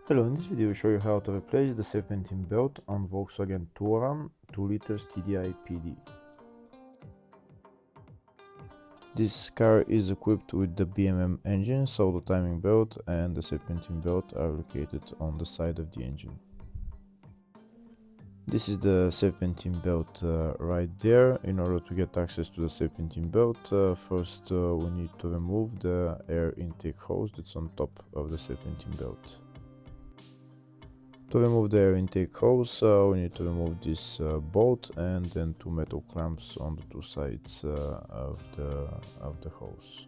Hello, in this video I will show you how to replace the serpentine belt on Volkswagen Touran 2 liters TDI PD. This car is equipped with the BMM engine, so the timing belt and the serpentine belt are located on the side of the engine. This is the serpentine belt right there. In order to get access to the serpentine belt, first we need to remove the air intake hose that's on top of the serpentine belt. To remove the air intake hose, we need to remove this bolt and then two metal clamps on the two sides of the hose.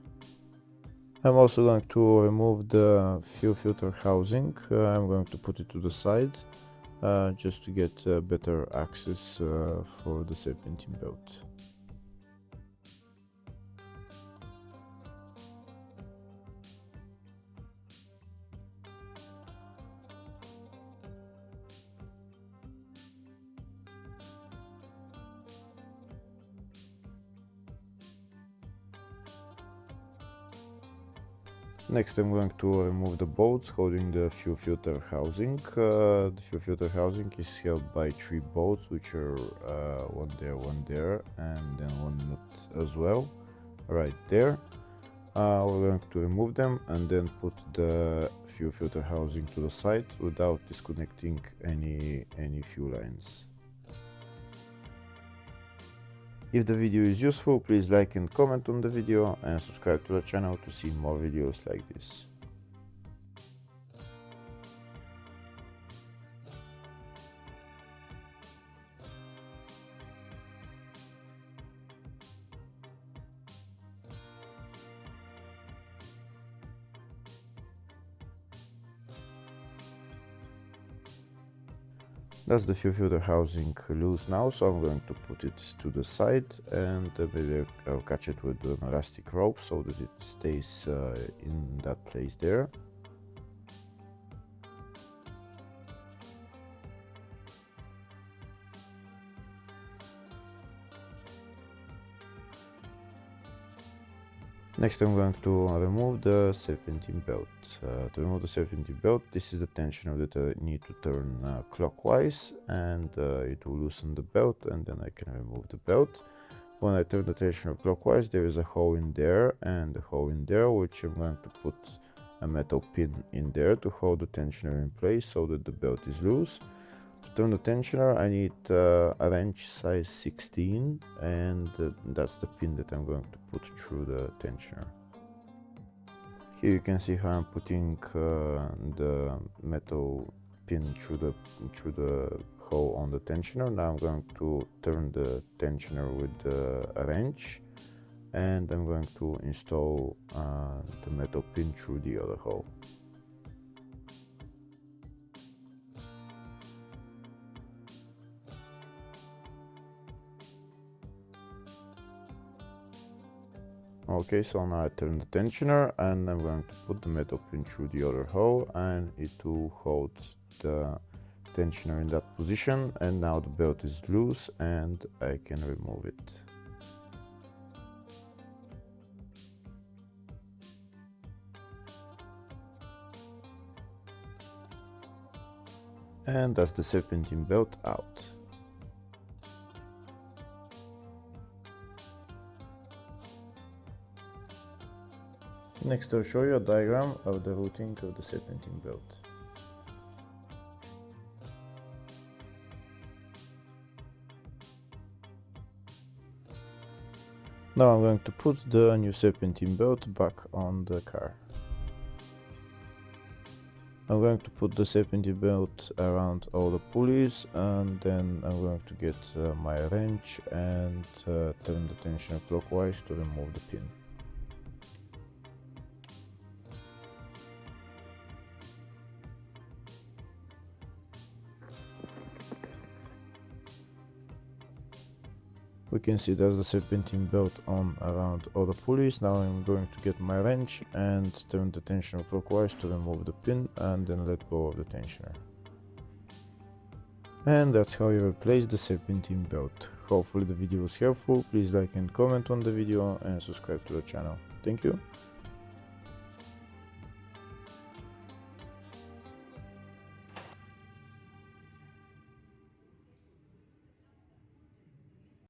I'm also going to remove the fuel filter housing. I'm going to put it to the side just to get better access for the serpentine belt. Next, I'm going to remove the bolts holding the fuel filter housing. The fuel filter housing is held by three bolts, which are one there, and then one nut as well, right there. We're going to remove them and then put the fuel filter housing to the side without disconnecting any fuel lines. If the video is useful, please like and comment on the video and subscribe to the channel to see more videos like this. That's the fuel filter housing loose now, so I'm going to put it to the side and maybe I'll catch it with an elastic rope so that it stays in that place there. Next, I'm going to remove the serpentine belt. To remove the serpentine belt, this is the tensioner that I need to turn clockwise, and it will loosen the belt, and then I can remove the belt. When I turn the tensioner clockwise, there is a hole in there and a hole in there, which I'm going to put a metal pin in there to hold the tensioner in place so that the belt is loose. To turn the tensioner, I need a wrench size 16, and that's the pin that I'm going to put through the tensioner. Here you can see how I'm putting the metal pin through the hole on the tensioner. Now I'm going to turn the tensioner with a wrench, and I'm going to install the metal pin through the other hole. Okay, so now I turn the tensioner and I'm going to put the metal pin through the other hole, and it will hold the tensioner in that position, and now the belt is loose and I can remove it. And that's the serpentine belt out. Next, I'll show you a diagram of the routing of the serpentine belt. Now I'm going to put the new serpentine belt back on the car. I'm going to put the serpentine belt around all the pulleys, and then I'm going to get my wrench and turn the tensioner clockwise to remove the pin. We can see there's the serpentine belt on around all the pulleys. Now I'm going to get my wrench and turn the tensioner clockwise to remove the pin, and then let go of the tensioner. And that's how you replace the serpentine belt. Hopefully the video was helpful. Please like and comment on the video and subscribe to the channel. Thank you.